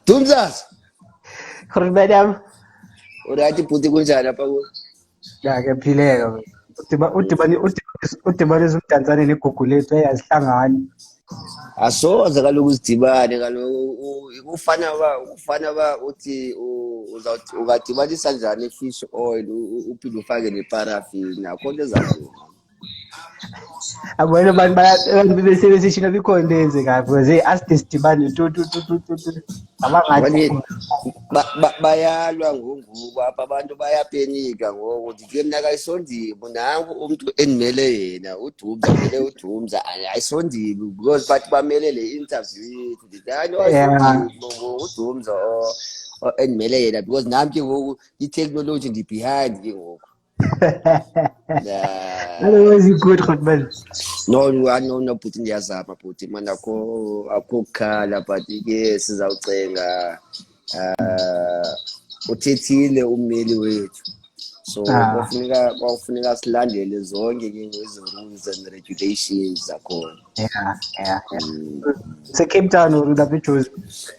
Dumzas. Madam, Urathi bhuti kunjani apha kuwe? ngiyaphileka wena. Udibanisa umdantsane negugu lethu eyazihlangani. Asoze kaloku uzidibane kaloku ufana ba uthi ungadibanisa njani i-fish oil uphinde ufake neparafini akho nto ezalunga. Abona abantu besebenzisana bikhona into eyenzekayo because aside sidibane abangathi Bayalwa ngoku apha abantu bayapenika ngoku ndike mna kayisondimi nangu umntu endimele yena udumza ndimele udumza ayisondimi because bathi bamele le interview yethu ndithi hayi ayisondimi udumza endimele yena because nami ke ngoku i-technology ndi-behind ke ngoku. otherwise good man. No bhuti ndiyazama bhuti mani akho kukhala but ke sizawucenga uthethile ummeli wethu so kwafuneka silandele zonke ke ezi-rules and regulations zakhona. Cape Town or ulapha eJozi?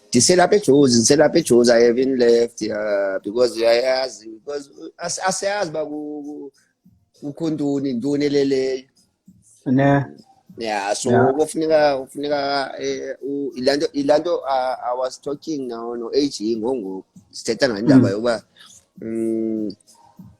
Ndiselapha eJozi. I haven't left because uyayazi because asiyazi uba kukho ntoni eleleyo. Yeah, so kufuneka ilanto I was talking now no AG ngoku sithetha ngendaba yokuba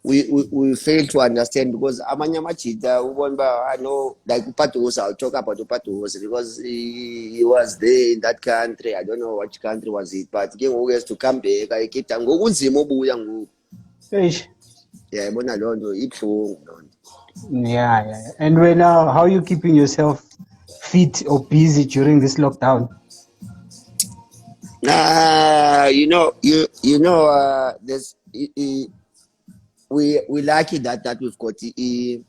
we fail to understand because amanye amajita ubona uba I know like uPadusa, I'll talk about uPadusa because he was there in that country. I don't know which country was it, but ke ngoku has to come back eKitta ngoku unzima obuya ngoku. Yeah, ibona loo nto ibuhlungu loo nto. Yeah. And right now, how are you keeping yourself fit or busy during this lockdown? There's we lucky that we've got the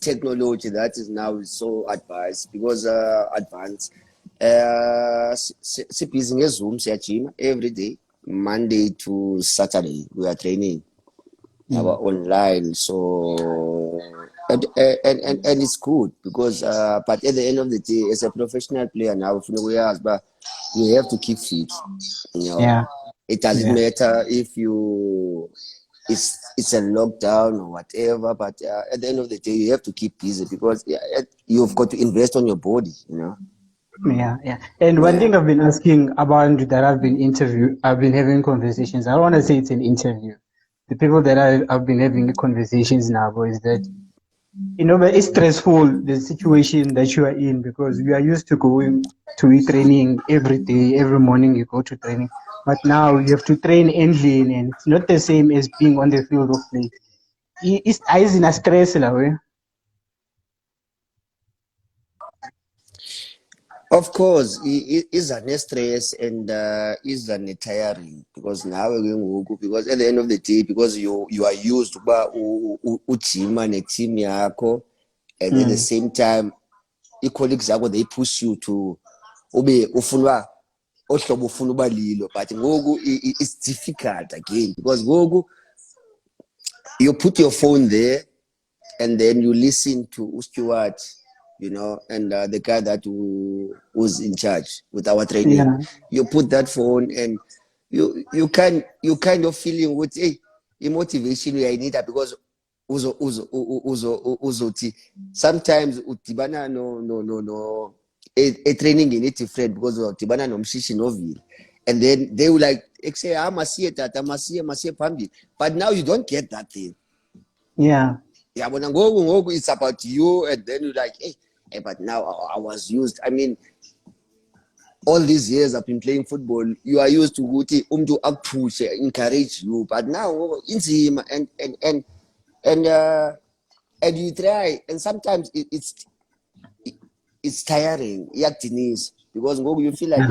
technology that is now so advanced because advanced. Busy ngeZoom siyajima every day, Monday to Saturday we are training online, so and it's good because but at the end of the day as a professional player now we have to keep fit, it doesn't matter if it's a lockdown or whatever, but at the end of the day you have to keep busy because you've got to invest on your body. And one thing I've been asking about that I've been having conversations, I don't want to say it's an interview, the people that I've been having conversations now is that but it's stressful, the situation that you are in, because you are used to going to training every day, every morning you go to training, but now you have to train ending, and it's not the same as being on the field of play. It's in a stress way. Of course, is a stress and is a tiring because now because at the end of the day, because you are used to uchima and team yako, and at the same time, your colleagues they push you to ube ufunwa ohlobo ufuna uba lilo, but ngoku it's difficult again because ngoku you put your phone there and then you listen to Stewart, and the guy that who's in charge with our training. You put that phone and you kind of feeling with motivation we need that because uzo sometimes udibana no a training in it different because udibana nomshishi novile, and then they will like say masiye tata masiye phambi, but now you don't get that thing. Yeah, but ngoku it's about you, and then you're like, hey, but now I was used. I mean, all these years I've been playing football, you are used to ukuthi umntu akupush, encourage you, but now inzima and you try, and sometimes it's tiring, iyakudinisa because ngoku you feel like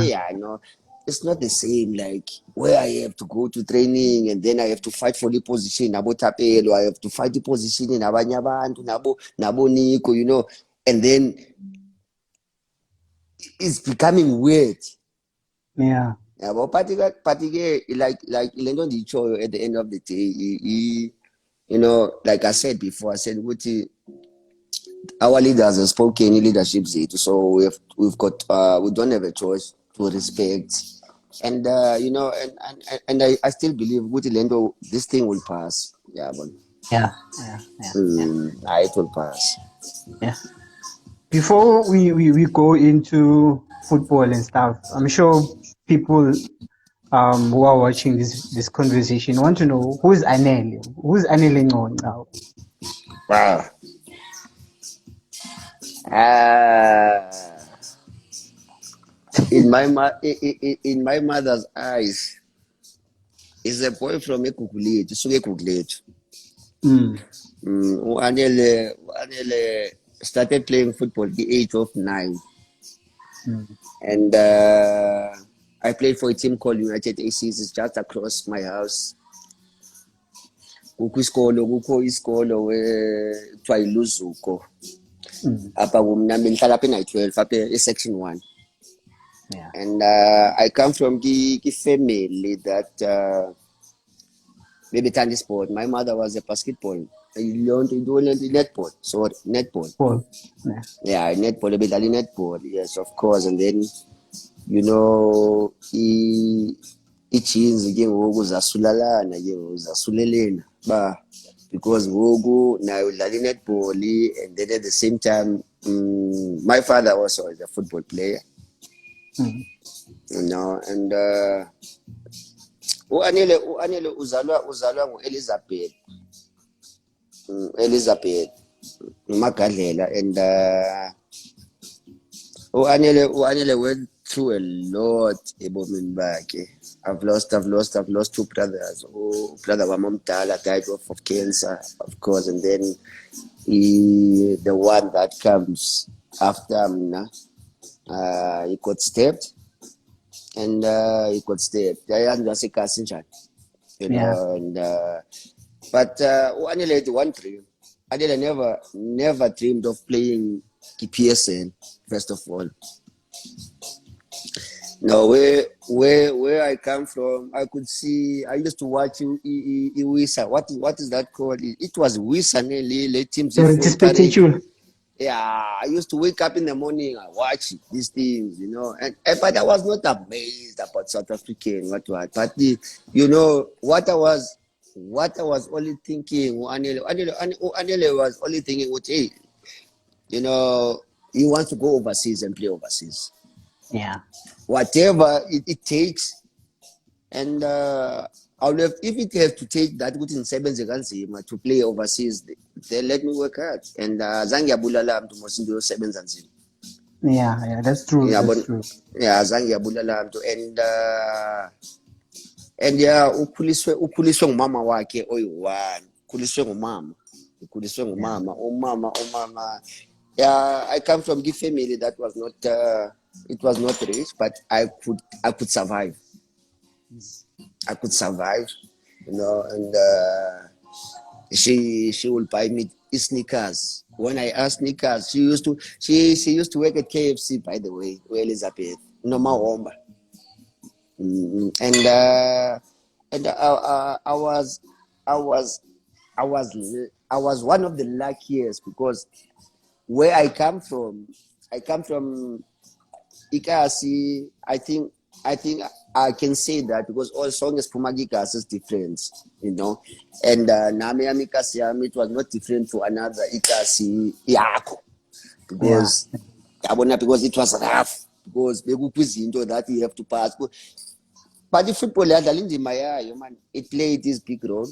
it's not the same like where I have to go to training and then I have to fight for the position nabo Tapelo, I have to fight the position in abanye abantu nabo Nico, and then it's becoming weird. But like lento ndiyichoyo at the end of the day, like I said before, I said our leaders have spoken leadership zethu, so we've got we don't have a choice to respect, and I still believe ukuthi lento this thing will pass. Yeah, but it will pass. Yeah. Before we go into football and stuff, I'm sure people who are watching this conversation want to know who's Anele? Who's Anele Ngcongca? Wow. Ah, in my mother's eyes, is a boy from Ekukulethu, suke Ekukulethu. Anele started playing football at the age of 9. And I played for a team called United ACs. It's just across my house. Kukho isikolo kuthiwa yiLuzuko. Apha kumna bengihlala apha eNight12 apha esection 1. Yeah. And I come from the family that bebethanda sport. My mother was a basketball. Netball. Sorry, netball. Yeah, netball. Bedlala netball. Yes, of course. And then, you know, i-jeans ke ngoku zasulalana ke ngoku zasulelena ba because ngoku nayo udlala netball, and then at the same time my father also is a football player. You know, and uAnele uzalwa nguElizabeth Magadlela, and uAnele went through a lot ebomini bakhe. I've lost 2 brothers. Brother wamomdala died of cancer, of course, and then the one that comes after mna, he got stabbed, and he got stabbed. You know, and but Anele had one dream. Anele never dreamed of playing PSN, first of all. No, where I come from, I could see. I used to watch Wisa. What is that called? It was Wisa Nele teams. Yeah, I used to wake up in the morning. I watch these things, you know, and but I was not amazed about South African what. But you know what I was only thinking. Anele was only thinking, hey, you know, he wants to go overseas and play overseas. Yeah. Whatever it takes, and if it has to take that within 7 seconds to play overseas, then let me work hard. And zange yabulala mntu mos into yosebenza nzima. Yeah, that's true. Yeah, that's true. Yeah, zange yabulala mntu, and yeah, ukhuliswe ngumama wakhe oyi-1. Ukhuliswe ngumama. Umama. Yeah, I come from a family that was not it was not rich, but I could survive. I could survive, you know, and she will buy me sneakers. When I asked sneakers, she used to work at KFC, by the way, Elizabeth, no Mahomba. And I was one of the luckiest, because where I come from Ikasi. I think I can say that because all songs Pumagikasi is different, you know, and Nami Amikasi it was not different to another Ikasi Yako, because because it was rough, because that you have to pass. But the football man, it played this big role,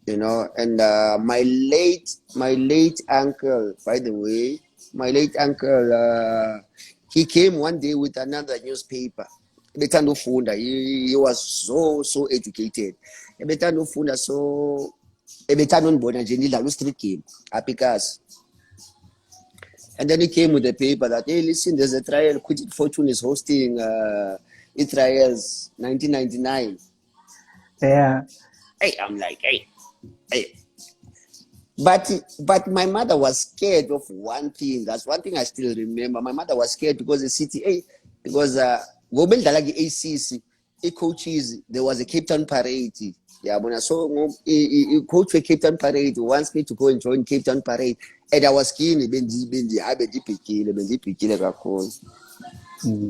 you know. And my late uncle, by the way, he came one day with another newspaper. He was so educated. So street game, and then he came with the paper that, hey, listen, there's a trial. Quitting Fortune is hosting trials 1999. Yeah. Hey, I'm like, hey. But my mother was scared of one thing. That's one thing I still remember. My mother was scared because the city, because ACC, coaches, there was a Cape Town parade. Yeah, when I saw coach for Cape Town parade, wants me to go and join Cape Town parade. and I was keen bendibhekile kakhulu.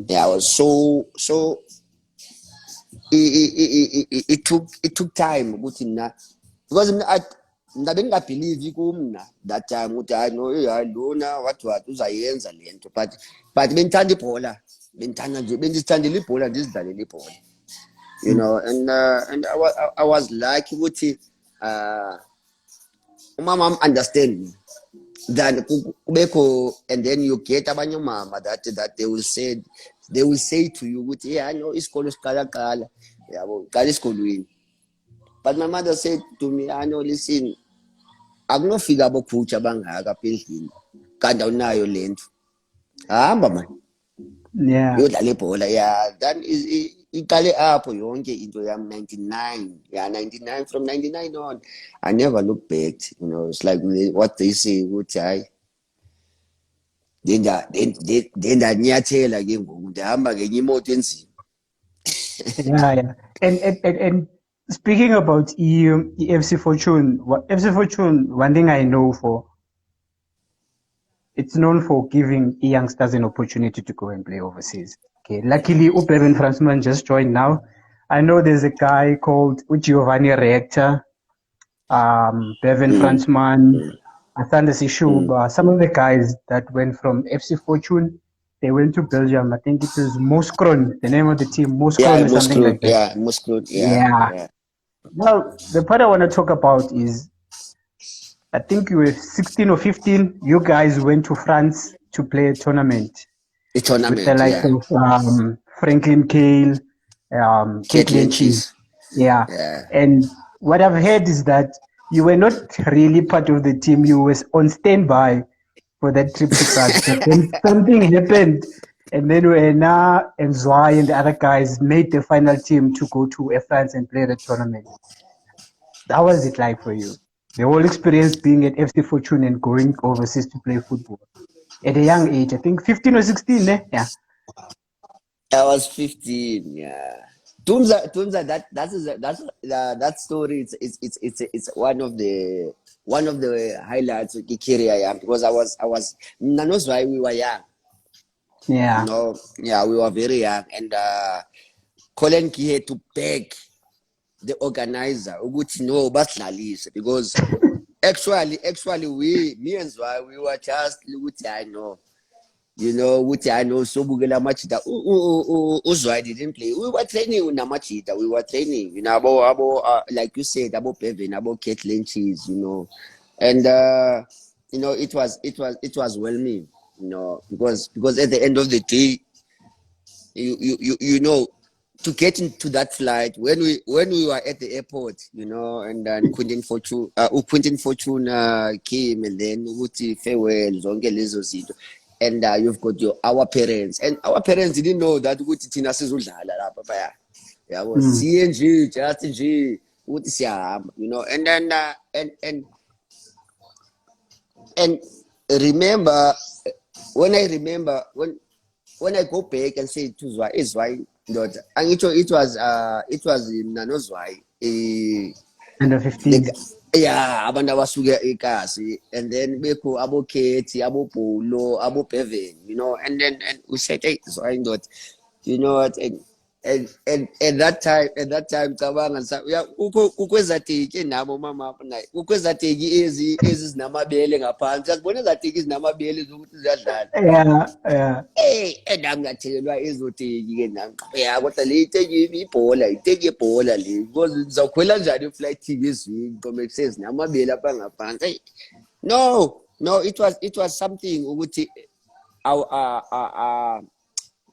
Yeah, I was so it took time ukuthi mina, because mina bengingabelieve kumna that time ukuthi hayi no lona what uzayenza lento, but bengithanda ibhola, bendizithandela ibhola, ndizidlalela ibhola, you know, and I was lucky ukuthi umama understand me, then kubekho, and then you get abanye umama that they will say to you ukuthi yeah, no, isikolo siqala yabo, qala esikolweni. But my mother said to me, I know, listen, akunofika abokhutshi abangaka apha endlini kanti awunayo lento, hamba man, uyodlala ibhola. Yeah, then iqale apho yonke into yam. 99 from 99 on, I never look back, you know. It's like what they say ukuthi hayi ndanyathela ke ngoku ndihamba ngenye imoto enzima. Yeah. And speaking about FC Fortune, FC Fortune, one thing I know for, it's known for giving youngsters an opportunity to go and play overseas. Okay, luckily, Bevan Fransman just joined now. I know there's a guy called Giovanni Reactor, Bevan Fransman, Asanda Sishuba, some of the guys that went from FC Fortune, they went to Belgium. I think it was Moskron, the name of the team, Moskron or something like that. Yeah, Moskron. Yeah. Well, the part I want to talk about is, I think you were 16 or 15. You guys went to France to play a tournament. With the likes of Franklin Kale, Caitlin Cheese. Yeah. And what I've heard is that you were not really part of the team. You were on standby for that trip to France. But then something happened, and then Koyana and Zwei and the other guys made the final team to go to France and play the tournament. How was it like for you? The whole experience being at FC Fortune and going overseas to play football at a young age. I think 15 or 16, eh? Yeah. I was 15. Yeah. Tumza, that story. It's one of the highlights of the career, because I was. Knows why we were young. Yeah. You know, yeah, we were very young, and Colin Key had to beg the organizer ukuthi no basidlalise, because actually me and Zwa, we were just ukuthi I know, you know, ukuthi I know sobukela amajita. Uzwa didn't play. We were training with amajita. We were training, you know, like you said, about Bevan, about Caitlin Cheese, you know, and you know, it was well me, you know, because at the end of the day, you know, to get into that flight, when we were at the airport, you know, and then Quentin Fortune came, and then uthi farewell zonke lezo zinto, and you've got our parents, and our parents didn't know that uthi thina sizodlala lapha phaya, yabo, CNG just nje uthi siyahamba, you know, and then and remember when I go back and say to Zwa, is why not, and it was Nanozwai, under 15. Yeah, abantu abasuke eKasi, and then beko abo Katie, abo Polo, abo Bevan, you know, and we said, hey, Zwa not, you know what, and at that time cabanga yeah, ukwezateki nabo mama apha naye, ukwezateki ezizinamabele ngaphansi, azibona ezateki ezinamabele zokuthi ziyadlala. And angathelelwa ezoteki ke nami, ya kodwa le iteki ibhola le, because ngizawukhwela njani iflight ezweni ngoba kusezinamabele apha ngaphansi. No, it was something ukuthi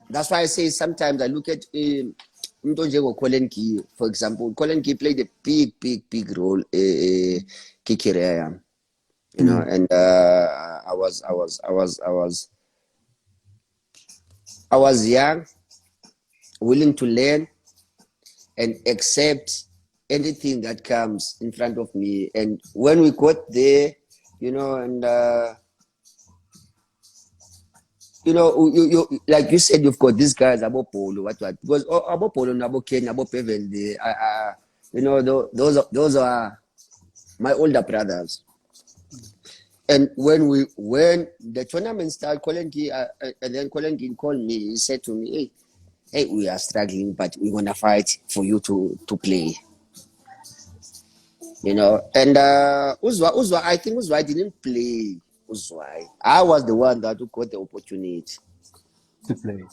that's why I say sometimes I look at Colin Key, for example. Colin Key played a big role in career, you know, and I was young, willing to learn and accept anything that comes in front of me. And when we got there, you know, and you know, you like you said, you've got these guys about Polo, what, because about Polo, about Ken, about Bevan, you know, those are my older brothers. And when the tournament started, and then Colin called me. He said to me, "Hey, we are struggling, but we're gonna fight for you to play." And Uzwa, I think Uzwa didn't play. Uzwa, I was the one that got the opportunity. To play.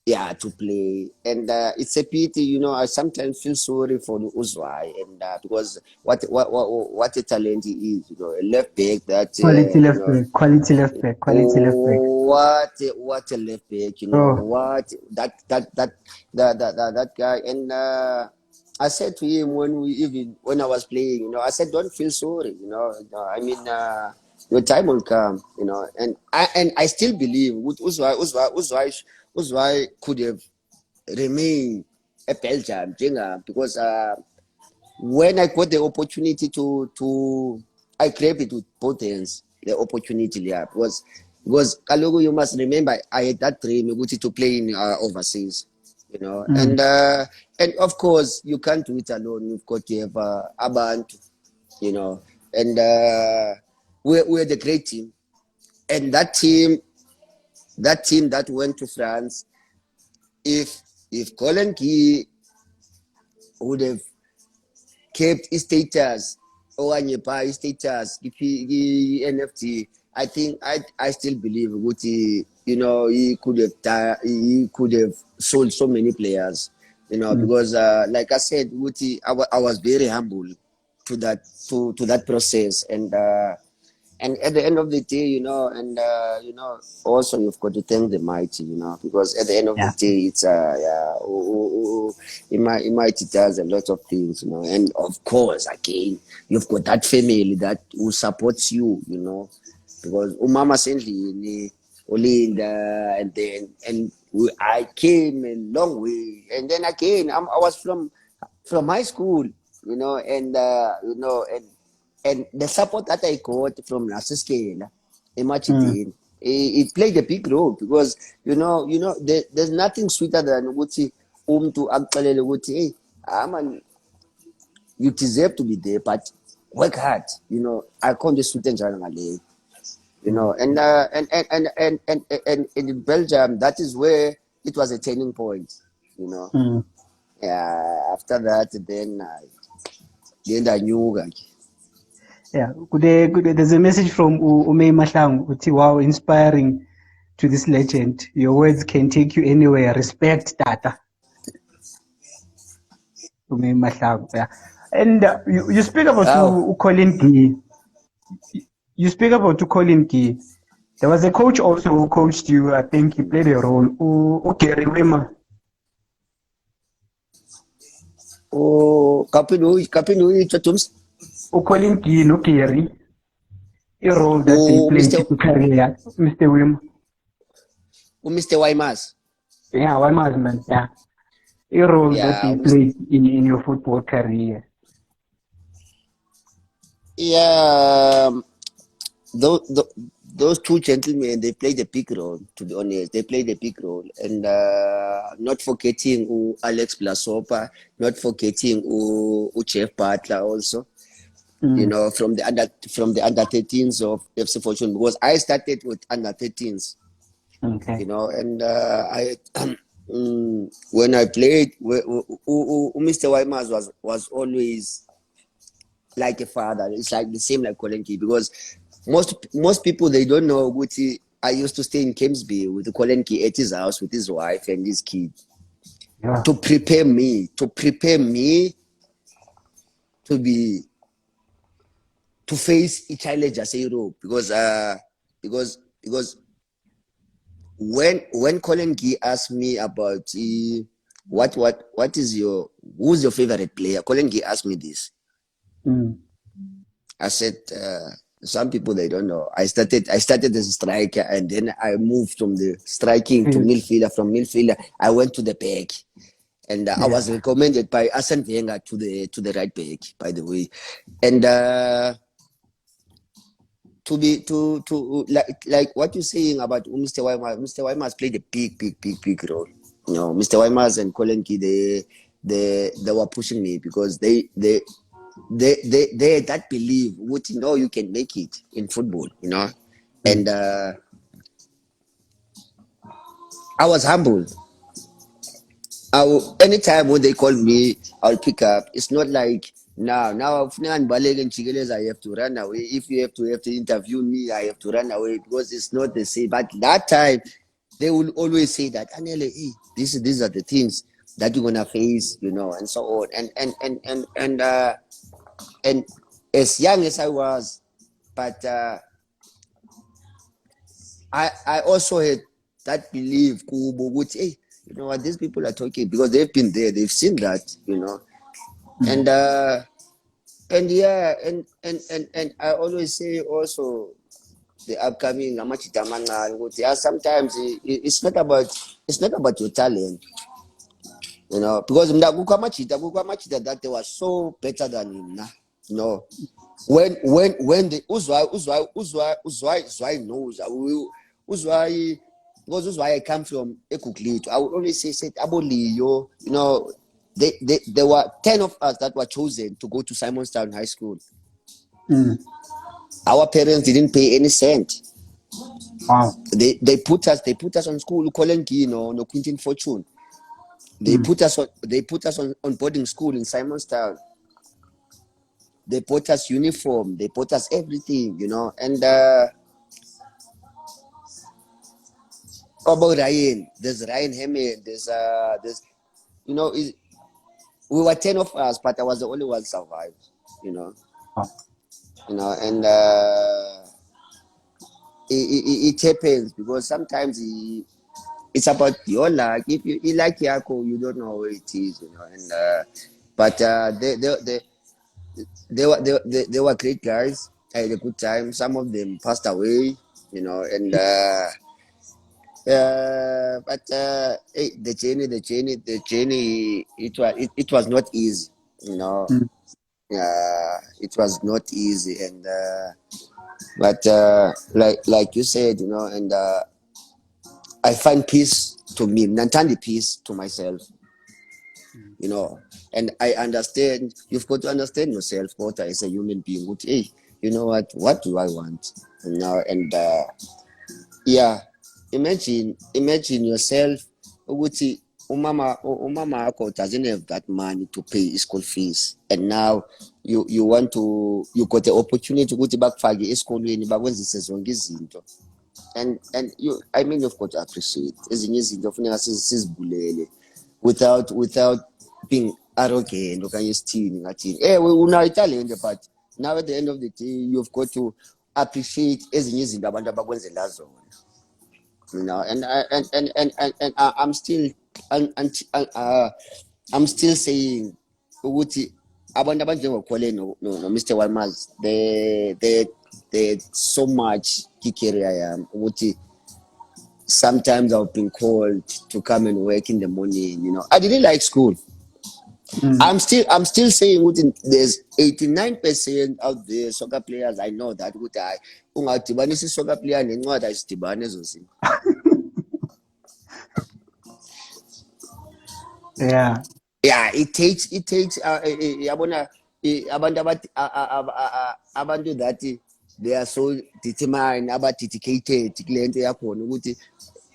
Yeah, to play. And it's a pity, I sometimes feel sorry for Uzwai, and because what a talent he is, a left back that Quality left back. Quality left back. Quality left back. what a left back, Oh, what that guy. And I said to him when I was playing, I said, don't feel sorry, I mean, your time will come, and I still believe with Uzwai could have remained a Belgium because when I got the opportunity to I grabbed it with both hands, the opportunity there, because Kalogo, you must remember, I had that dream to play in overseas, and of course you can't do it alone. You've got to have Abantu, and we're the great team, and that team that went to France, if Colin Key would have kept his status or his status, if he NFT, I think I still believe Guti, he could have sold so many players, because like I said, Guti, I was very humble to that process, and at the end of the day, also you've got to thank the mighty, because at the end of the yeah. day, it's Mighty does a lot of things, and of course, again, you've got that family that who supports you, because Umama Sendli, Olinda, I came a long way, and then again, I was from high school, and the support that I got from Nasiskela, Emachidin, it played a big role because there's nothing sweeter than ukuthi umntu akuxelele ukuthi, hey, man, you deserve to be there, but work hard. I can't just sweeten ngaleyo. And in Belgium, that is where it was a turning point. Yeah, after that, then I knew. Yeah, there's a message from Umei Mahlang, uthi, wow, inspiring to this legend. Your words can take you anywhere. Respect, Tata. Umei Mahlang, yeah. And you speak about Colin Key. You speak about Colin Key. There was a coach also who coached you. I think he played a role. Gary Wema. Kapinu, Chatums. Colin Key, no Gary. A role that they played in career, Mr. Wim. Mr. Waimas. Yeah, Waimas, man. Yeah. A role that they played in your football career. Yeah, those two gentlemen, they played a big role, to be honest. They played a big role. And not forgetting Alex Blasopa, not forgetting Jeff Butler also. From the under 13s of FC Fortune, because I started with under 13s. Okay. And I when I played, Mr. Waimas was always like a father. It's like the same like Kolenki, because most people, they don't know Guti. I used to stay in Kemsby with Kolenki at his house with his wife and his kid, to prepare me to face Ichile Jaseiro, because when Colin Key asked me about who's your favorite player, Colin Key asked me this. I said, some people, they don't know. I started as a striker, and then I moved from the striking to midfielder. From midfielder, I went to the back, and I was recommended by Arsene Wenger to the right back, by the way, and like what you're saying about Mr. Waimas. Mr. Waimas played a big role. Mr. Waimas and Colin Key, they were pushing me, because they they had that belief, would you know you can make it in football, you know, and I was humbled. Anytime when they call me, I'll pick up. It's not like now I have to run away. If you have to interview me, I have to run away because it's not the same. But that time they will always say that, Anele, these are the things that you're gonna face, you know, and so on. And as young as I was, but I also had that belief, Kubo, which, hey, you know what, these people are talking because they've been there, they've seen that, you know. And yeah, and I always say also the upcoming yeah, sometimes it's not about your talent, you know, because kukho amachita that they were so better than him now, you know. When the Uzwai knows Uzwai because Uzwai I come from Ekuklito. I would always say Aboliyo, you know, there were 10 of us that were chosen to go to Simonstown High School. Our parents didn't pay any cent. Wow. They put us on school, Kolenki, no Quintin Fortune. They put us on boarding school in Simonstown. They bought us uniform, they bought us everything, you know. And about Ryan, there's Ryan Hemme, there's you know, we were 10 of us, but I was the only one survived, you know. Wow. You know, and it happens because sometimes it's about your luck. If you like Yako, you don't know where it is, you know. And but they were great guys. I had a good time. Some of them passed away, you know, and but hey, the journey, it was not easy, you know. It was not easy, and but like you said, you know, and I find peace to me, Nantandi peace to myself, you know, and I understand. You've got to understand yourself, what as a human being. Hey, you know what do I want, you know, and yeah, imagine yourself, ukuthi umama akho doesn't have that money to pay his school fees, and now you got the opportunity ukuthi bakufake esikolweni bakwenzise zonke izinto, and you, I mean, you've got to appreciate ezinye izinto funeka sizibulele without being arrogant okanye isithini ngathini unayo italente, but now at the end of the day you've got to appreciate ezinye izinto abantu abakwenzela zona, you know. And I'm still I'm still saying ukuthi abantu abanjengoKhole no Mr. Walmaz, they so much career yami ukuthi sometimes I've been called to come and work in the morning, you know. I didn't like school. I'm still saying there's 89% out there soccer players. I know that ukuthi hayi ungadibanisa soccer player nencwadi ayisidibane ezo zinto. Yeah. Yeah, it takes yabona abantu that they are so determined, dedicated kule nto yakhona ukuthi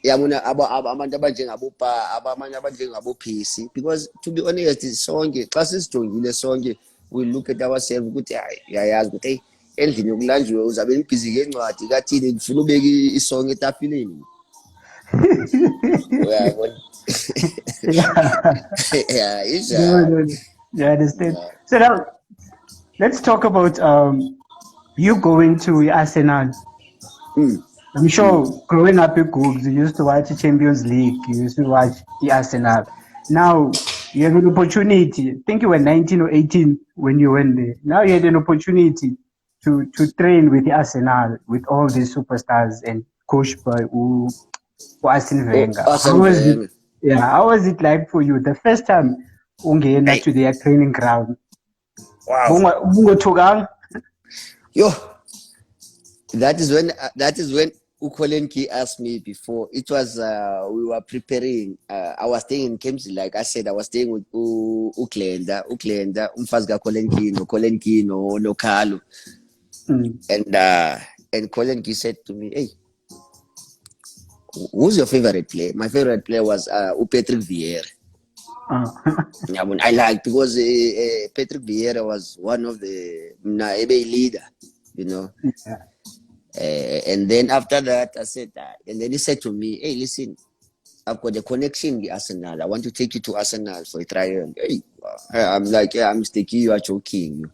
yabona abantu abanjengabopa abamanye abanjengabophisi, because to be honest sonke xa sisijongile sonke we look at ourselves ukuthi hayi yayazi ukuthi hey, endlini yokulanjiwe uzabe nibhizi ngencwadi kathini ngifuna ubeka isong etafileni. Uyabona. Yeah, it's No. Yeah, I understand. So now let's talk about you going to Arsenal. I'm sure growing up in Googs, you used to watch the Champions League, you used to watch the Arsenal. Now you have an opportunity. I think you were 19 or 18 when you went there. Now you had an opportunity to train with the Arsenal, with all these superstars and coached by Arsene Wenger. How was it like for you the first time ungena to their training ground? Wow. Bungothukanga? Yo, that is when Ukolenki asked me before. It was we were preparing. I was staying in Kempsey, like I said. I was staying with Uklenda, Umfazga Kolenki, no Kalu, and Kolenki said to me, "Hey, who's your favorite player?" My favorite player was Patrick Vieira. Yeah, I like because Patrick Vieira was one of the Naebe leader, you know. Yeah. And then after that, I said that, and then he said to me, "Hey, listen, I've got a connection with Arsenal. I want to take you to Arsenal for a trial." Hey, I'm like, yeah, I'm mistaken. You are joking.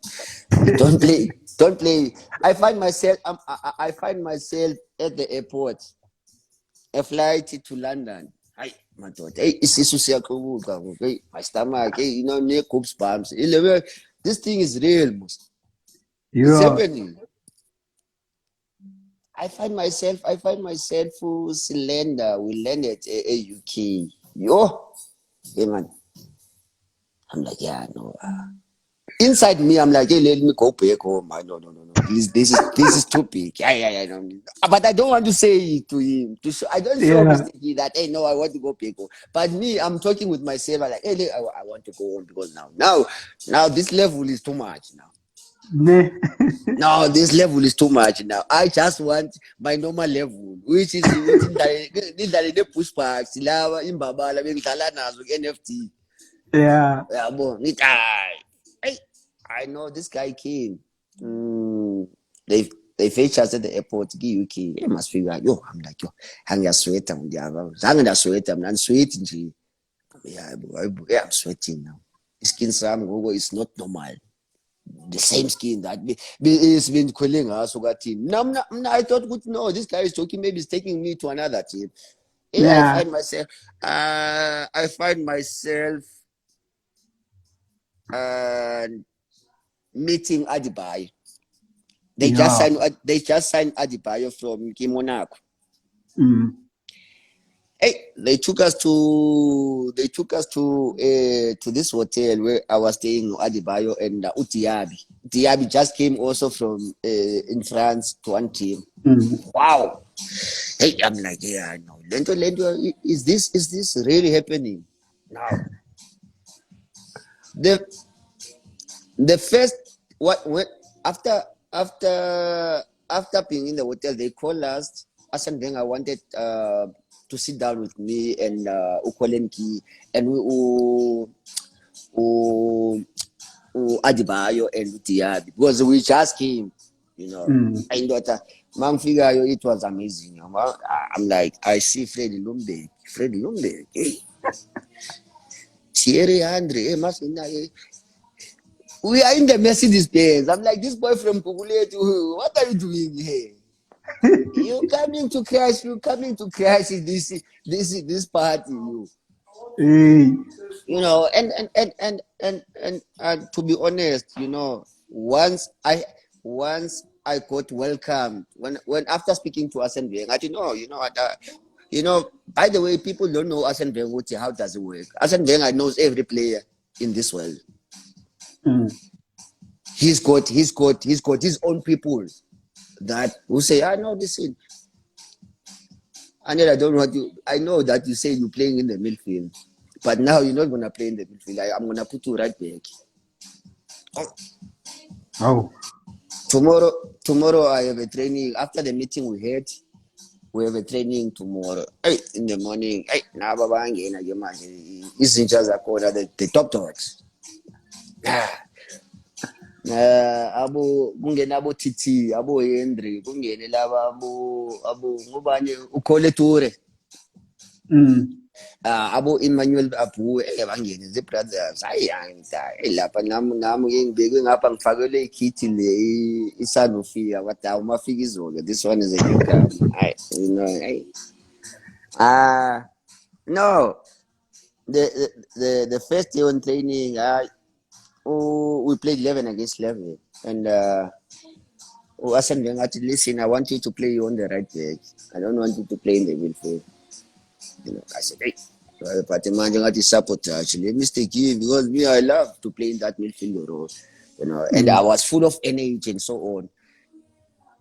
Don't play. Don't play. I find myself. I find myself at the airport. A flight to London. Hey, my daughter. Hey, hey, my stomach. Hey, near coops bumps. This thing is real. It's Yeah. happening. I find myself cylinder. We landed at UK. Yo, hey man. I'm like, yeah, no. Inside me, I'm like, hey, let me go back home. No. This is too big. Yeah. No. But I don't want to say it to him. I don't show Yeah. Mr. that, hey, no, I want to go back home. But me, I'm talking with myself. I'm like, hey, look, I want to go home because now this level is too much now. Ne. No, this level is too much now. I just want my normal level, which is the push packs, lava, imbabala, bengidlala nazo NFT. Yeah. Yeah, boy. Hey, I know this guy came. They they fetch us at the airport. UK. They must figure out. Yo, I'm like, yo, hang your sweater. Hang your sweater. I'm sweating. Yeah, yeah, I'm sweating now. Skin sam is not normal. The same skin that is been calling us. Now, I thought, no, this guy is talking. Maybe he's taking me to another team. Yeah, I Yeah. find myself. I find myself uh, meeting Adibayo. Yeah. They just signed Adibayo from Monaco. Hey, they took us to this hotel where I was staying, Adibayo and Utiabi. Utiabi just came also from in France to one team. Wow. Hey, I'm like, yeah, I know. Lento, is this really happening? Now, the the first what when after after after being in the hotel, they called us. Asan Wenger wanted to sit down with me and Ukolenki and Adibayo and Utiabi because we just came, And man figure it was amazing. I'm like, I see Freddie Lumberg, hey, Thierry Andre, hey, Masina, hey. We are in the Mercedes Benz. I'm like, this boy from Kukuletu, what are you doing here? You coming to crash in this party, Hey. And to be honest, once I got welcomed when after speaking to Arsene Wenger, I didn't know, by the way, people don't know Arsene Wenger. How does it work? Arsene Wenger knows every player in this world. He's got his own people that will say, I know this thing. And then I know that you say you're playing in the midfield, but now you're not gonna play in the midfield. I'm gonna put you right back. Oh. Tomorrow I have a training. After the meeting we have a training tomorrow. Hey, in the morning. Hey, now babangena ke manje izinja zakhona the top dogs. Kungena abo TT, abo Henry, kungene laba abo ngubani ukhole Toure. Abo Emmanuel Apu bangene the brothers. Hayi lapha nami ke ngibekwe ngapha ngifakele ikhithi le iSanofi wadawu mafika izolo. This one is a newcomer. Hayi, hey. No. The first day on training, we played 11 against 11, and Arsene Wenger said, listen, I want you to play on the right back. I don't want you to play in the midfield. I said, hey, but the man got sabotage. Let me stay here because me, I love to play in that midfield role. And I was full of energy and so on.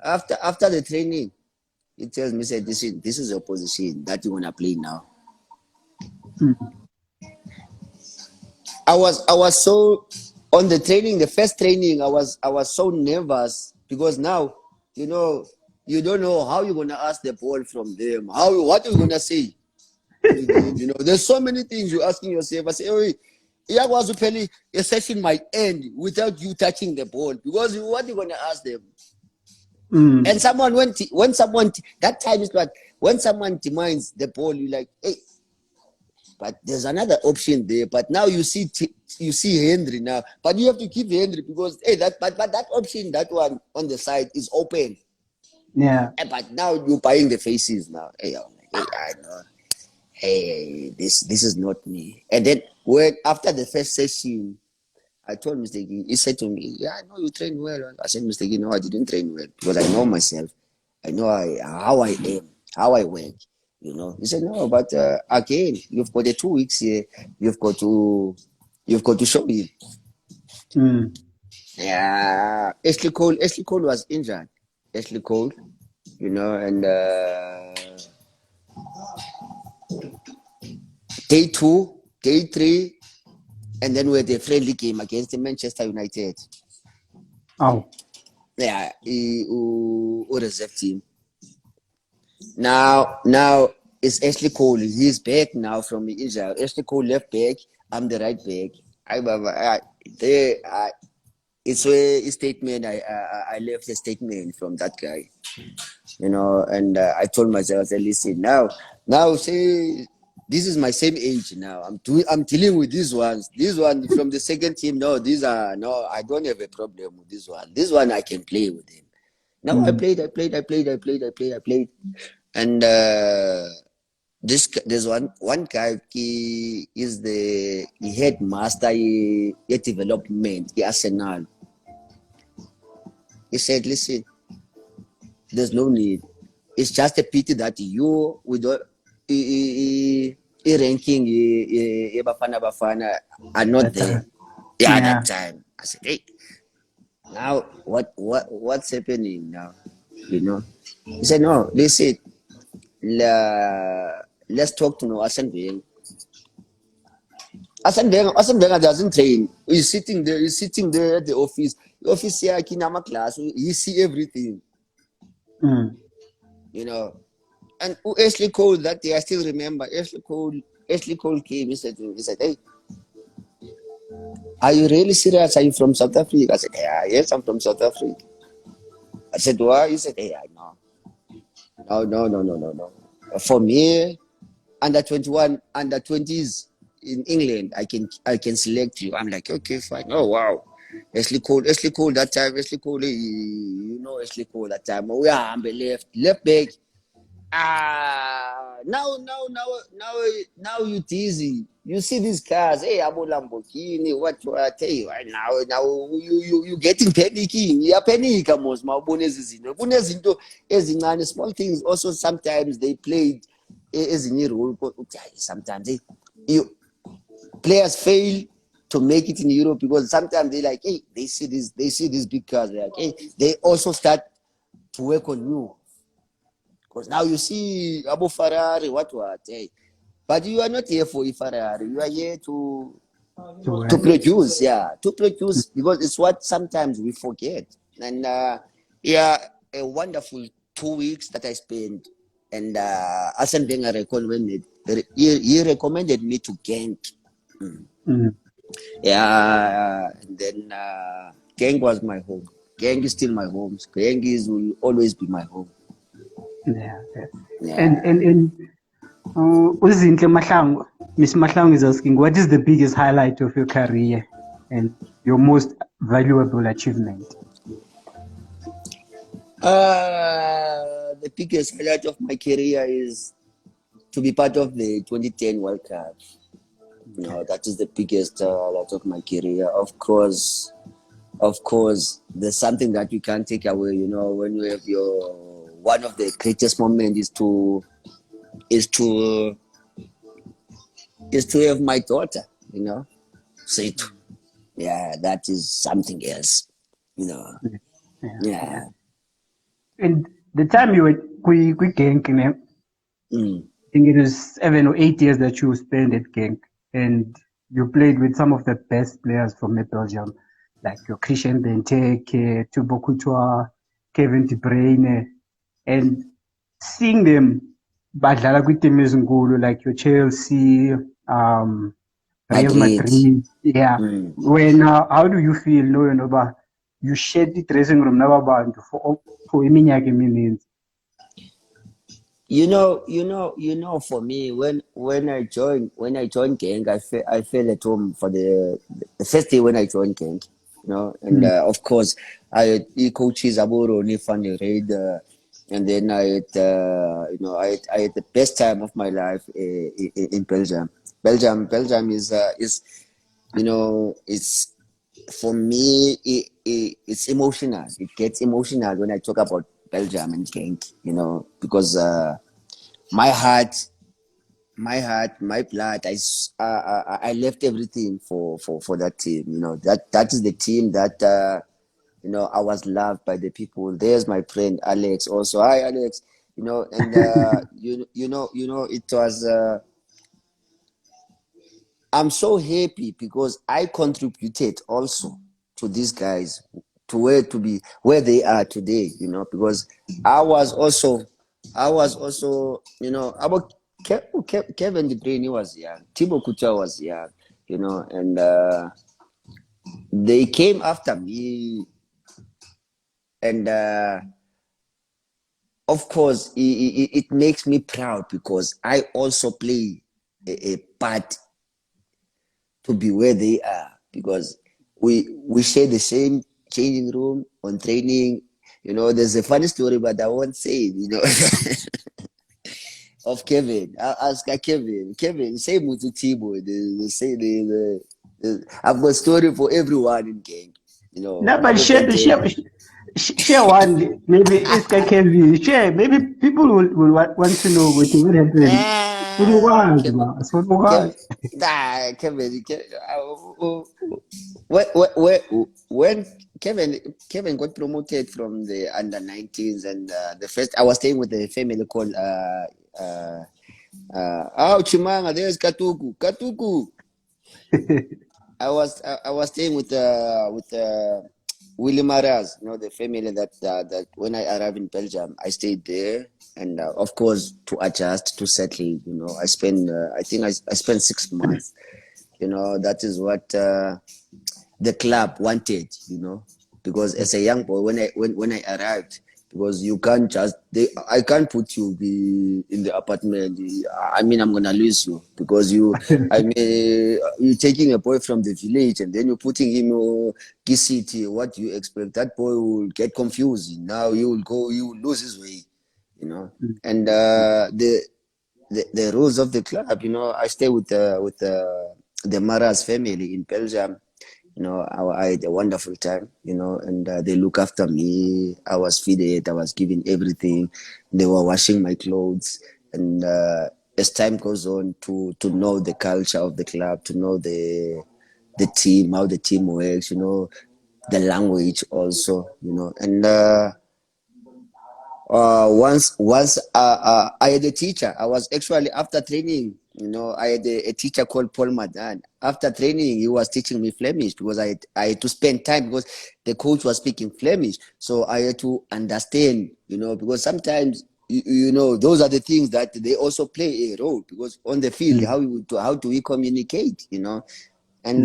After the training, He tells me, said, this is your position that you wanna play now. I was so on the training, the first training, I was so nervous because now, you don't know how you're gonna ask the ball from them. What are you gonna say to them? There's so many things you're asking yourself. I say, oh, a session might end without you touching the ball because what are you gonna ask them? And someone when someone that time is like when someone demands the ball, you're like, hey, but there's another option there. But now you see Henry now, but you have to keep Henry because hey, but that option, that one on the side is open. Yeah. But now you're buying the faces now. Hey, I'm like, hey, I know. Hey, this is not me. And then when after the first session, I told Mr. Gee, he said to me, yeah, I know you train well. I said, Mr. Gee, no, I didn't train well because I know myself. I know how I am, how I work. He said, no, but again, you've got 2 weeks here. You've got to show me. Yeah, Ashley Cole was injured. Ashley Cole, and day 2, day 3, and then we had a friendly game against the Manchester United. Oh. Yeah, who reserve team. Now it's Ashley Cole. He's back now from the injury. Ashley Cole left back. I'm the right back. It's a statement. I left a statement from that guy. And I told myself, I said, listen, now say this is my same age now. I'm dealing with these ones. These ones from the second team. No, I don't have a problem with this one. This one I can play with him. Now I played, and there's one guy. He is the headmaster in development in Arsenal. He said, listen, there's no need. It's just a pity that you with ranking Bafana are not there. Yeah, that time. I said, hey, now what's happening now? He said, no, listen, let's talk to Arsene Wenger. Arsene Wenger doesn't train. He's sitting there at the office. The office here, Kinama class, he see everything. And Ashley Cole that day, I still remember. Ashley Cole came. He said, hey, are you really serious? Are you from South Africa? I said, yeah, yes, I'm from South Africa. I said, why? He said, hey, I know. No. For me, under 21, under 20s in England, I can select you. I'm like, okay, fine. Oh wow. Ashley Cole that time. Ashley Cole, Ashley Cole that time. Oh yeah, I'm left back. Now you dizzy. You see these cars, hey, Abo Lamborghini, what I tell you right now you getting panicking. You're panicking most small things also sometimes they played as in role. Sometimes players fail to make it in Europe because sometimes they like, hey, they see these big cars, they're like, hey, they also start to work on you. Because now you see Abu Ferrari, what? Hey. But you are not here for a Ferrari. You are here to produce, to produce, because it's what sometimes we forget. And a wonderful 2 weeks that I spent. And Arsene Wenger recommended me to Genk. Yeah, and then Genk was my home. Genk is still my home. Genk will always be my home. Yeah. And Uzinhle Mahlangu, Miss Mahlangu is asking, what is the biggest highlight of your career and your most valuable achievement? The biggest highlight of my career is to be part of the 2010 World Cup. That is the biggest highlight of my career. Of course, there's something that you can't take away. When you have one of the greatest moments is to have my daughter. So that is something else. Yeah. And the time you were Genk, I think it was 7 or 8 years that you spent at Genk, and you played with some of the best players from Belgium, like your Christian Benteke, Thibaut Courtois, Kevin De Bruyne, and seeing them badlala kwiitimu ezinkulu like your Chelsea, Real Madrid. Madrid. Yeah. When how do you feel knowing about you shared the dressing room naba bantu for iminyaka emininzi? For me, when I joined Gang, I felt at home for the first day when I joined Gang, and of course I had coaches Aburo Nifani Raid, and then I had I had the best time of my life in Belgium. Belgium is it's for me it's emotional. It gets emotional when I talk about Belgium and Genk, because my heart, my blood. I left everything for that team. That is the team that I was loved by the people. There's my friend Alex. Also, hi Alex. And it was. I'm so happy because I contributed also to these guys to where they are today. Because I was also about Kevin De Bruyne was young, Thibaut Courtois was young, and they came after me, and of course it makes me proud because I also play a part to be where they are, because we share the same changing room on training. There's a funny story, but I won't say it, of Kevin. I'll ask Kevin. Kevin, same with the Tibo. They say I've got a story for everyone in gang. No, but Abu Bente. share one. Maybe it's Kevin. Share. Maybe people will want to know what happened. What was, Kevin, man? What was? Kevin, Kevin, when Kevin got promoted from the under 19s, and the first I was staying with a family called Chimanga. There's Katuku. I was staying with Willie Maras, the family that when I arrived in Belgium, I stayed there, and of course to adjust to settle. I think I spent 6 months. That is what the club wanted. Because as a young boy, when I arrived, because you can't I can't put you in the apartment. I mean, I'm gonna lose you because I mean, you're taking a boy from the village and then you're putting him in key city. What do you expect? That boy will get confused. Now he will lose his way, and the rules of the club. I stay with the Maras family in Belgium. I had a wonderful time, and they look after me. I was fed, I was given everything. They were washing my clothes. And as time goes on, to know the culture of the club, to know the team, how the team works, the language also, and once I had a teacher. I was actually after training. I had a teacher called Paul Madan. After training, he was teaching me Flemish because I had to spend time because the coach was speaking Flemish. So I had to understand, because sometimes those are the things that they also play a role, because on the field, how do we communicate, and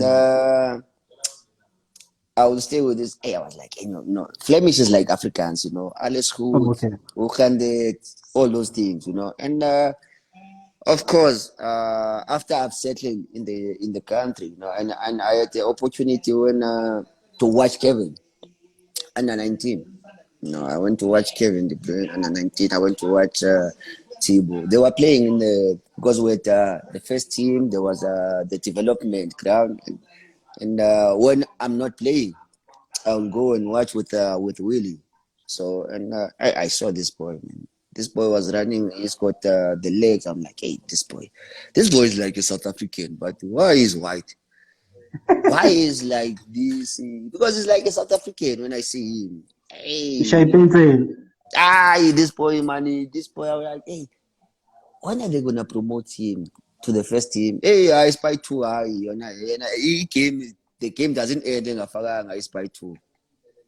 I will stay with this. Hey, I was like, Flemish is like Afrikaans, alles goed, Okay. hoe gaan dit, all those things, and of course, after I've settled in the country, and I had the opportunity to watch Kevin under 19. I went to watch Kevin De Bruyne under 19. I went to watch Thibaut. They were playing because with the first team there was the development ground, and when I'm not playing, I'll go and watch with Willie. So, and I saw this boy, man. This boy was running. He's got the legs. I'm like, hey, this boy is like a South African, but why is white? Why is like this? Because he's like a South African when I see him. Hey, Shai Painted. This boy, man, this boy, I was like, hey, when are they gonna promote him to the first team? Hey, I spy two. He came. The game doesn't end. I spy two.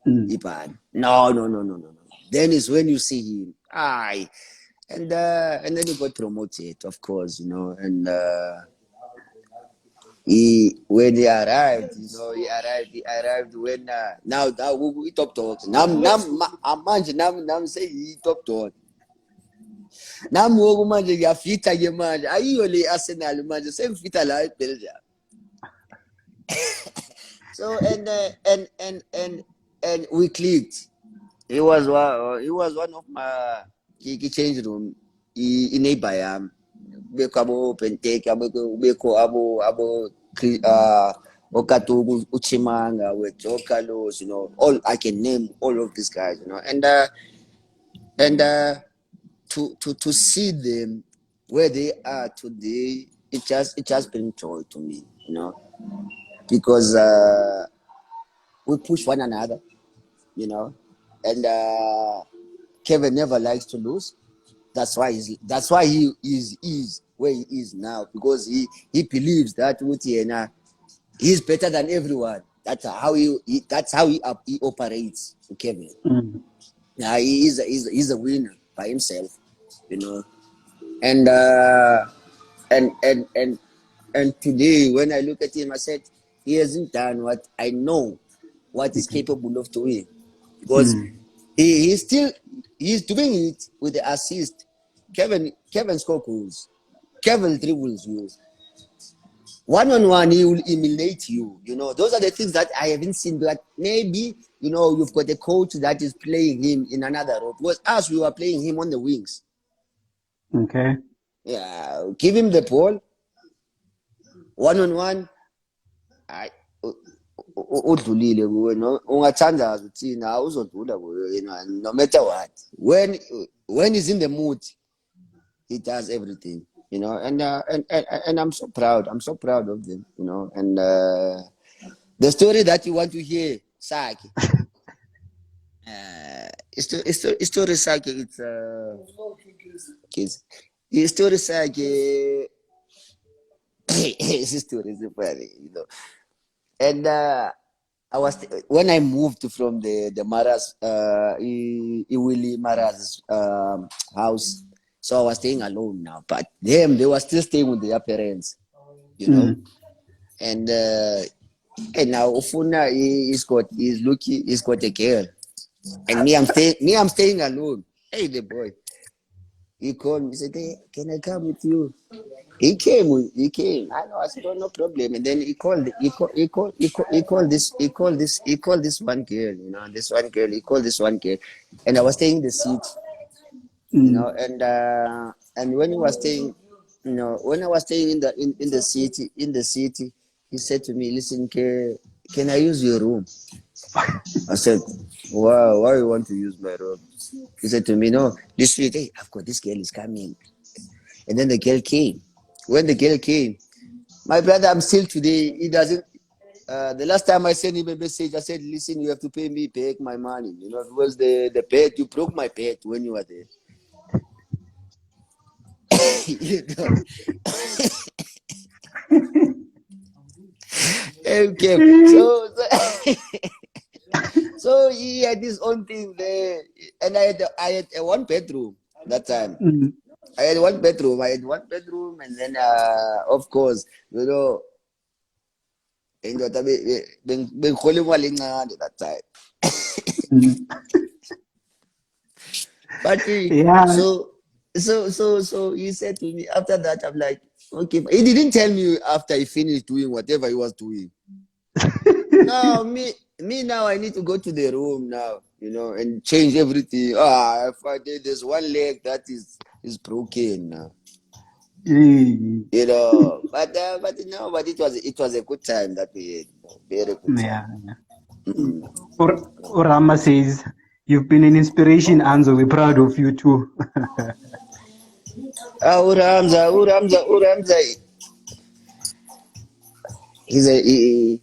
Mm. Ipan. No, no, no, no, no, no. Then is when you see him. And then he got promoted, of course, and when he arrived, he arrived when now we top dog. Nam say he top dog. Nam wogu manje ya fita ye manje. Ayiyo le Arsenal manje same fita la Belgium. So and we clicked. He was one of my change room in Ibayam. Beko abo open take, beko abo Okatugu Uchimanga with Okalos, all I can name all of these guys, and to see them where they are today, it just been joy to me, because we push one another, and Kevin never likes to lose. That's why he is where he is now, because he believes that Utiena he's better than everyone. That's how he operates, Kevin. Mm. Yeah, he's a winner by himself, you know. And uh, and today when I look at him, I said he hasn't done what he's Okay. capable of doing, because Mm. he's doing it with the assist. Kevin score goals. Kevin dribbles you. One on one, he will emulate you. Those are the things that I haven't seen. But maybe you've got a coach that is playing him in another role. Because us, we were playing him on the wings. Okay. Yeah, give him the ball. One on one. I udlulile kuwe ungathandaza uthina awuzodlula kuwe no matter what. When he's in the mood, he does everything. And I'm so proud. I'm so proud of them. And the story that you want to hear, Saki. Story Saki. It's kids. The story Saki. This story is funny. And when I moved from the Maras, Iwili Maras house, so I was staying alone now. But they were still staying with their parents, Mm. and now Ufuna he's got a girl, and I'm staying alone. Hey, the boy, he called me, he said, hey, can I come with you? He came. I know. I said, oh, no problem. And then he called this one girl, this one girl. He called this one girl, and I was staying in the seat, Mm. and when he was staying, when I was staying in the city, he said to me, listen, can I use your room? I said, wow, why you want to use my room? He said to me, no, this street, hey, I've got this girl is coming. And then the girl came. When the girl came, my brother, I'm still today, he doesn't. The last time I sent him a message, I said, listen, you have to pay me back my money. It was the bed. You broke my bed when you were there. you know. Okay. So he had his own thing there. And I had a one bedroom that time. Mm. I had one bedroom, and then, of course, indoda bengihola imali encane that time. Mm. But Yeah. so he said to me after that, I'm like, okay. He didn't tell me after he finished doing whatever he was doing. Now me now I need to go to the room now, and change everything. There's one leg that is broken now. Mm. But it was a good time that we had. Very good time. Yeah. Urama says, you've been an inspiration, Anzo. We're proud of you too. Uramza. He's a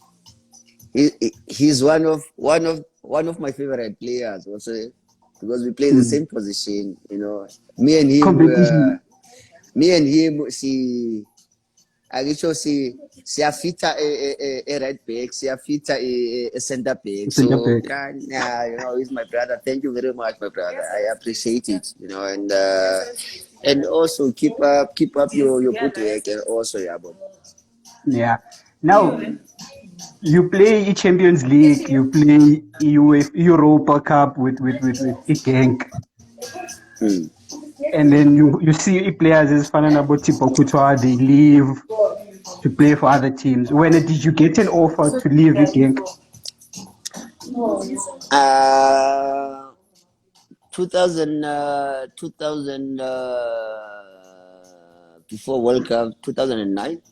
he's one of my favorite players also. because we play the same position. Me and him, Competition. see, akisho siyafita a right back, siyafita a center back. Center So back. yeah, he's my brother. Thank you very much, my brother. I appreciate it. And also keep up your good work, and also yeah, but Yeah. Now you play Champions League, you play Europa Cup with a gang, and then you see players as Fanana Tipo Couture, they leave to play for other teams. When did you get an offer to leave a gang? uh 2000 before World Cup 2009.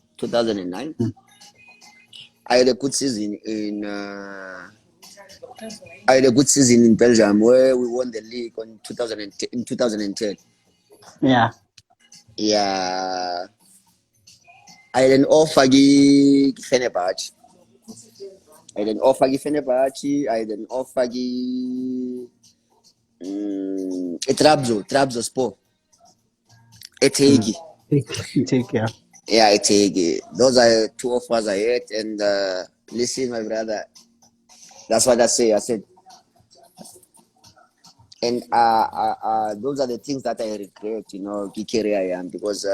I had a good season in Belgium where we won the league in 2010. Yeah. Yeah, I had an offer gi Fenerbahce. I had an offer gi Fenerbahce. I had an offer gi Trabzonspor. Etegi. You take care. Yeah, Etegi. Those are two offers I had, and listen, my brother. That's what I say. I said, and those are the things that I regret, career I am, because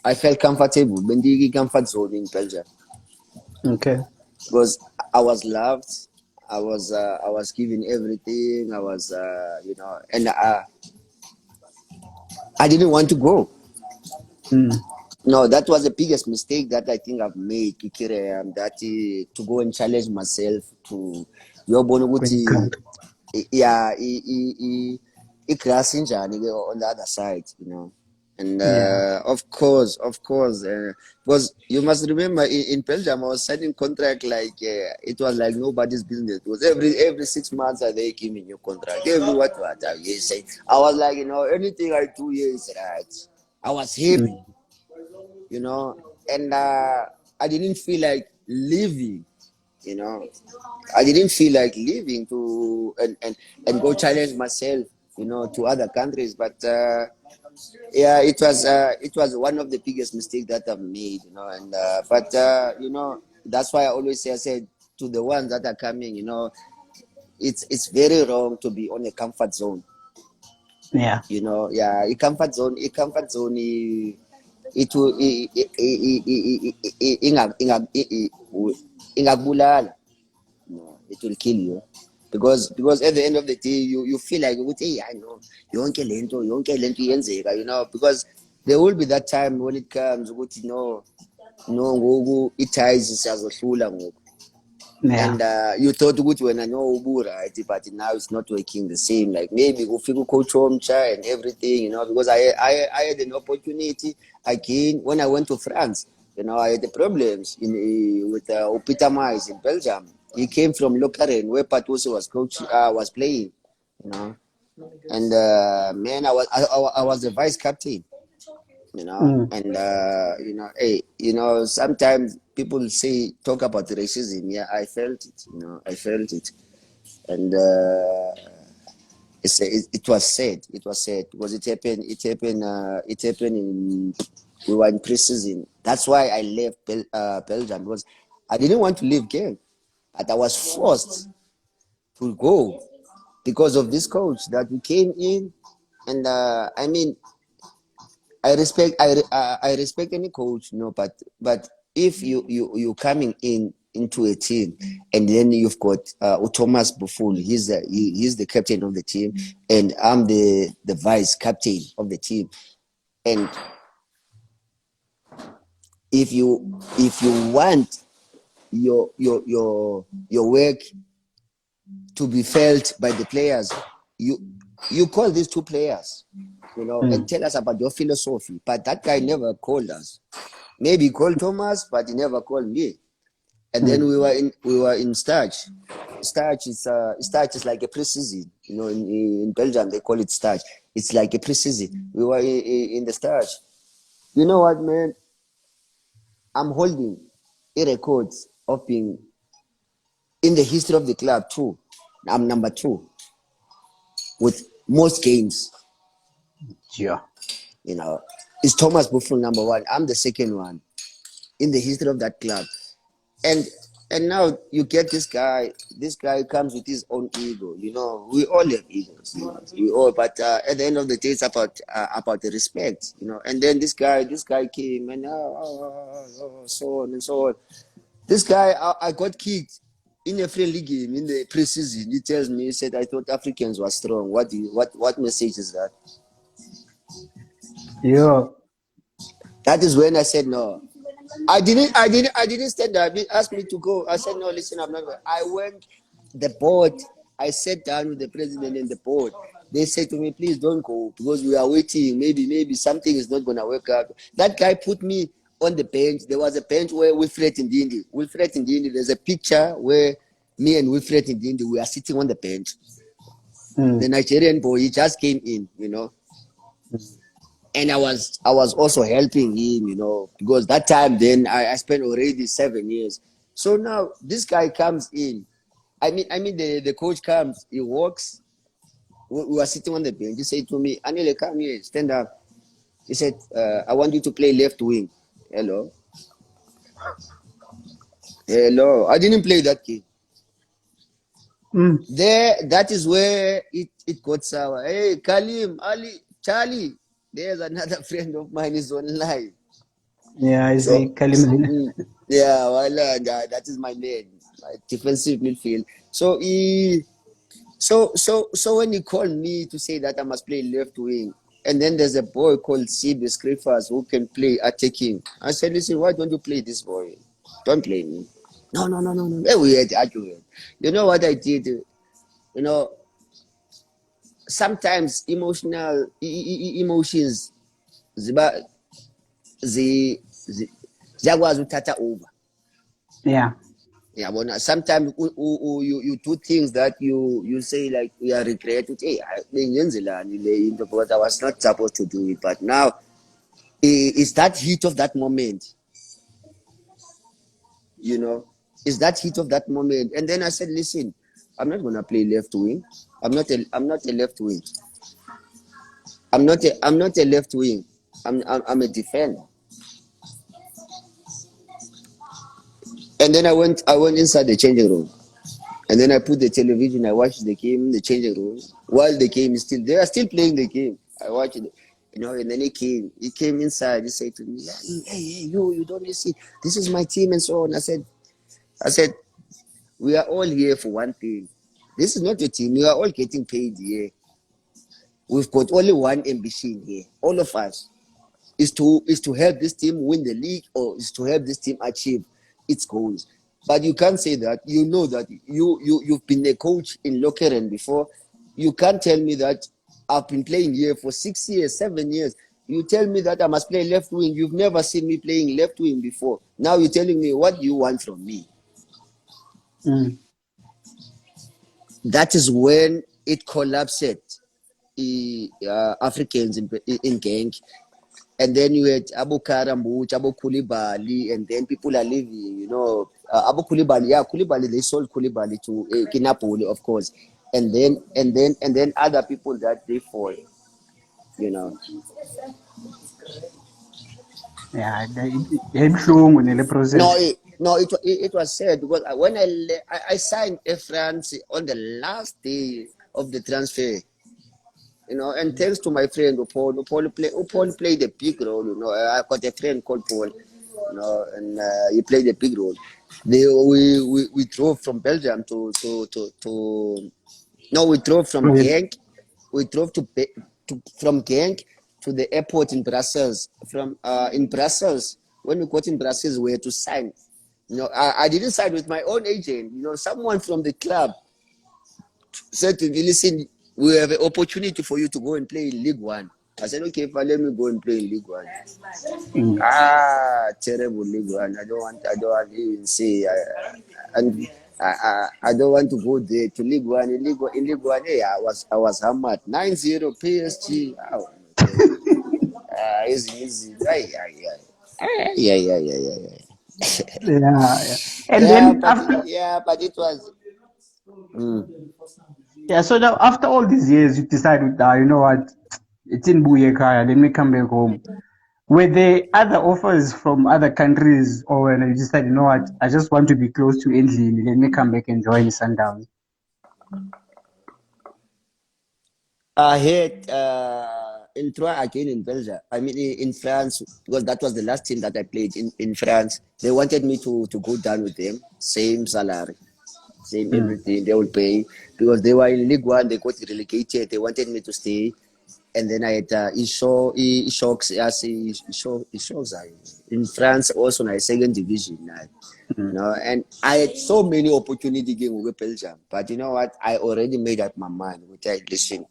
I felt comfortable. Bendigi comfort zone in Belgium, Okay. because I was loved. I was given everything. I was, and I didn't want to go. No, that was the biggest mistake that I think I've made. That to go and challenge myself to your When you come. yeah, grass injani on the other side, and Yeah. of course, because you must remember in Belgium I was signing contract like it was like nobody's business. It was every 6 months they give me new contract. Every what you say. I was like, anything I do here is right. I was happy, and I didn't feel like leaving, you know. I didn't feel like leaving to and go challenge myself, to other countries. But yeah, it was one of the biggest mistakes that I've made, And but that's why I said to the ones that are coming, it's very wrong to be on a comfort zone. Yeah. Yeah, a comfort zone. It will ingakubulala. No, it will kill you, because at the end of the day you feel like, hey, I know yonke lento iyenzeka, because there will be that time when it comes ukuthi no ngoku i-ties siyazohlula ngoku. Yeah. And you thought ukuthi wena no ubu-right, but now it's not working the same. Like maybe kufika ucoach Ngcongca and everything, because I had an opportunity again when I went to France. I had the problems with Peter Mais in Belgium. He came from Lokeren where Patuso was playing, and man, I was the vice captain. And hey, sometimes people talk about racism. Yeah, I felt it. I felt it, and it was sad. It was sad because it happened. It happened. It happened in. We were in pre-season. That's why I left Belgium, because I didn't want to leave game, but I was forced to go because of this coach that we came in, and I mean, I respect any coach, but if you coming into a team and then you've got Thomas Buffon, he's the captain of the team, and I'm the vice captain of the team, and if you want your work to be felt by the players, you call these two players, and tell us about your philosophy. But that guy never called us. Maybe he called Thomas, but he never called me. And then we were in Starch. Starch is like a pre-season. In Belgium they call it Starch. It's like a pre-season. We were in the Starch. You know what, man? I'm holding a record of being in the history of the club too. I'm number 2. with most games. Yeah. You know, it's Thomas Buffon number one. I'm the second one in the history of that club. And and now you get this guy. This guy comes with his own ego. You know, we all have egos. You know, we all. But at the end of the day, it's about the respect. You know. And then this guy came and so on and so on. This guy, I got kicked in a friendly game in the preseason. He tells me, he said, "I thought Africans were strong. What message is that?" Yeah. That is when I said no. I didn't stand there. They asked me to go. I said, no, listen, I'm not going. I went the board. I sat down with the president and the board. They said to me, please don't go because we are waiting. Maybe something is not going to work out. That guy put me on the bench. There was a bench where Wilfred Ndindi. There's a picture where me and Wilfred Ndindi, we are sitting on the bench. The Nigerian boy, he just came in, you know. And I was also helping him, you know, because that time then I spent already 7 years. So now this guy comes in. I mean the coach comes, he walks. We were sitting on the bench. He said to me, Anele, come here, stand up. He said, I want you to play left wing. Hello. I didn't play that game. There, that is where it got sour. Hey, Kalim, Ali, Charlie, there's another friend of mine is online. Yeah, I see Kalim. Yeah, well, that is my man, my defensive midfield. So when he called me to say that I must play left wing, and then there's a boy called Sibi Scriffers who can play attacking. I said, listen, why don't you play this boy? Don't play me. No. Hey, we had argument. You know what I did? You know, sometimes emotions ziyakwazi uthatha over. Yeah. Yeah, but sometimes you do things that you say like you are regret it. Hey, because I was not supposed to do it, but now it's that heat of that moment. You know, it's that heat of that moment. And then I said, listen, I'm not gonna play left wing. I'm not a left wing. I'm not a left wing. I'm a defender. And then I went inside the changing room. And then I put the television, I watched the game in the changing room. While the game is still, they are still playing the game. I watched it, you know, and then he came inside, he said to me, hey, you don't listen. This is my team and so on. I said, we are all here for one thing. This is not your team. We are all getting paid here. We've got only one ambition here. All of us is to help this team win the league or is to help this team achieve its goals. But you can't say that. You know that you've been a coach in Lokeren before. You can't tell me that I've been playing here for 6 years, 7 years. You tell me that I must play left wing. You've never seen me playing left wing before. Now you're telling me what do you want from me? That is when it collapsed. Africans in Ngcongca. And then you had Abu Karambuch, Abu Kulibali, and then people are leaving, you know. Abu Kulibali, they sold Kulibali to Kinapoli, of course. And then other people that they fall, you know. Yeah, the process. No, it was sad because when I signed a France on the last day of the transfer, you know, and thanks to my friend Paul played a big role. You know, I got a friend called Paul, you know, and he played a big role. We drove from Belgium we drove from Genk. We drove from Genk to the airport in Brussels. From in Brussels, when we got in Brussels, we had to sign. You know, I didn't sign with my own agent. You know, someone from the club said to me, listen, we have an opportunity for you to go and play in League One. I said, okay, fine, let me go and play in League One. Terrible League One. I don't want to even say. I don't want to go there to League One. In League One, hey, I was hammered. 9-0 PSG. Oh, easy. Yeah. Yeah. And then after. But it was. Yeah, so now after all these years, you decided, you know what, it's in Buyekaya, let me come back home. Were there other offers from other countries, or when you decided, you know what, I just want to be close to Endlini, let me come back and join Sundowns? I had in try again in Belgium. I mean in France because that was the last team that I played in France. They wanted me to go down with them, same salary, same Mm. everything. They would pay because they were in League One. They got relegated. They wanted me to stay, and then I had it shocks us. It shocks I in France also in second division now. Mm. You know, and I had so many opportunities game with Belgium, but you know what? I already made up my mind. Which I listen,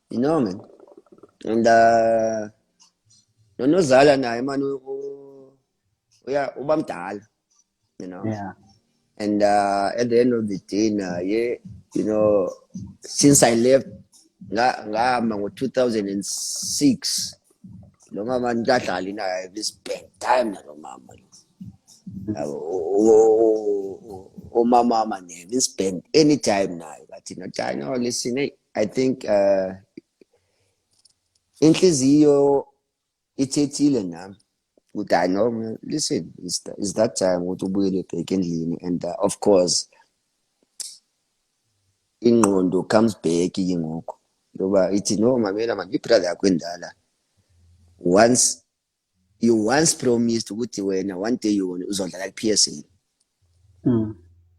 you know, man. And nonozala naye man ubamdala, you know. Yeah. And at the end of the day yeah, you know, since I left ngahamba ngo-2006 lo mama nikadlali naye we spend time nalo mama omama never spend any time naye but no listen hey, I think inhliziyo ithethile nami ukuthi I know man, listen it's that time ukuthi ubuyele back endlini and of course ingqondo comes back ke ngoku ngoba ithi no mamela man ibrother yakho endala once promised ukuthi wena one day uzodlala ku-PSL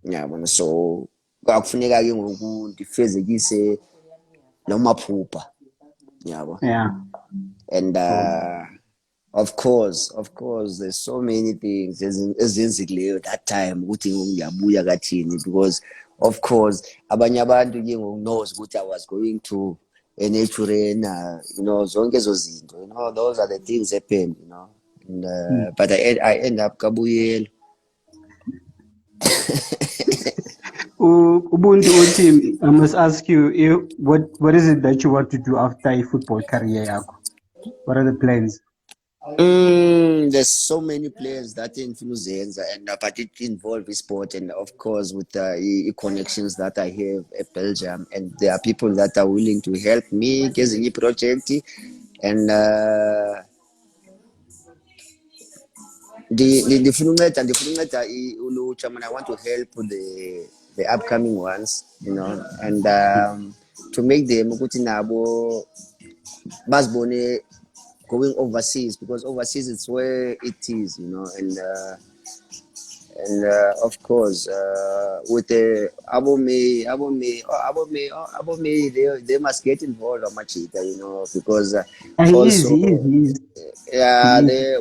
yabona so kwakufuneka ke ngoku ndifezekise nomaphupha yabo Yeah. and of course there's so many things ezenzekileyo that time ukuthi ngiyabuya kathini because of course abanye abantu ke ngoku knows ukuthi I was going to enechurena you know zonke ezo zinto you know those are the things happened you know and but I end up kabuyela. Ubuntu team, I must ask you, what is it that you want to do after a football career yakho? What are the plans? There's so many players that influence and but it involves sport and of course with the connections that I have at Belgium and there are people that are willing to help me get the project and the funungeta ulucha man I want to help the upcoming ones you know and to make them ukuthi nabo basibone going overseas because overseas is where it is, you know, and of course with the abome they must get involved on Machita, you know, because also Easy. yeah they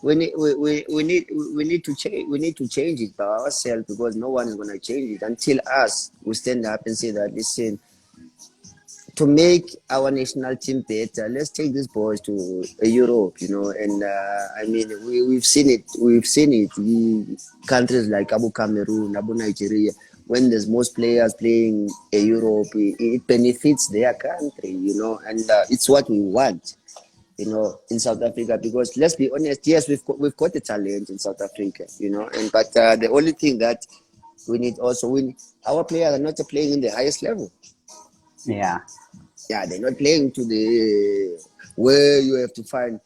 we need to change it by ourselves because no one is going to change it until us we stand up and say that listen to make our national team better, let's take these boys to Europe, you know. And I mean, we've seen it. We've seen it. Countries like Abu Cameroon, Abu Nigeria, when there's most players playing in Europe, it benefits their country, you know. And it's what we want, you know, in South Africa. Because let's be honest, yes, we've got the talent in South Africa, you know. And but the only thing that we need also, our players are not playing in the highest level. Yeah. Yeah, they're not playing to the where you have to find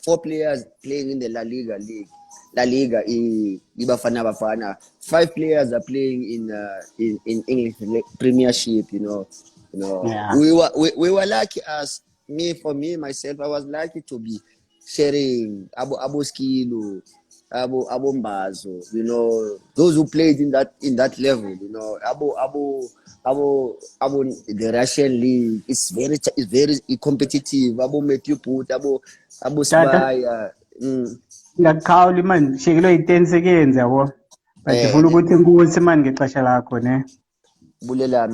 4 players playing in the La Liga league. La Liga, Ibafana Bafana. 5 players are playing in English Premiership. You know. Yeah. We were lucky as for me myself. I was lucky to be sharing Abu Skilu, Abu Mbazo, you know, those who played in that level, you know, Abu the Russian league is very competitive. Abu Matthew Put, Abu Tata, Spy, ngakukhawula man, shekelo i-10 seconds yabo. But ndifuna ukuthi inkosi man ngexesha lakho ne. Bulela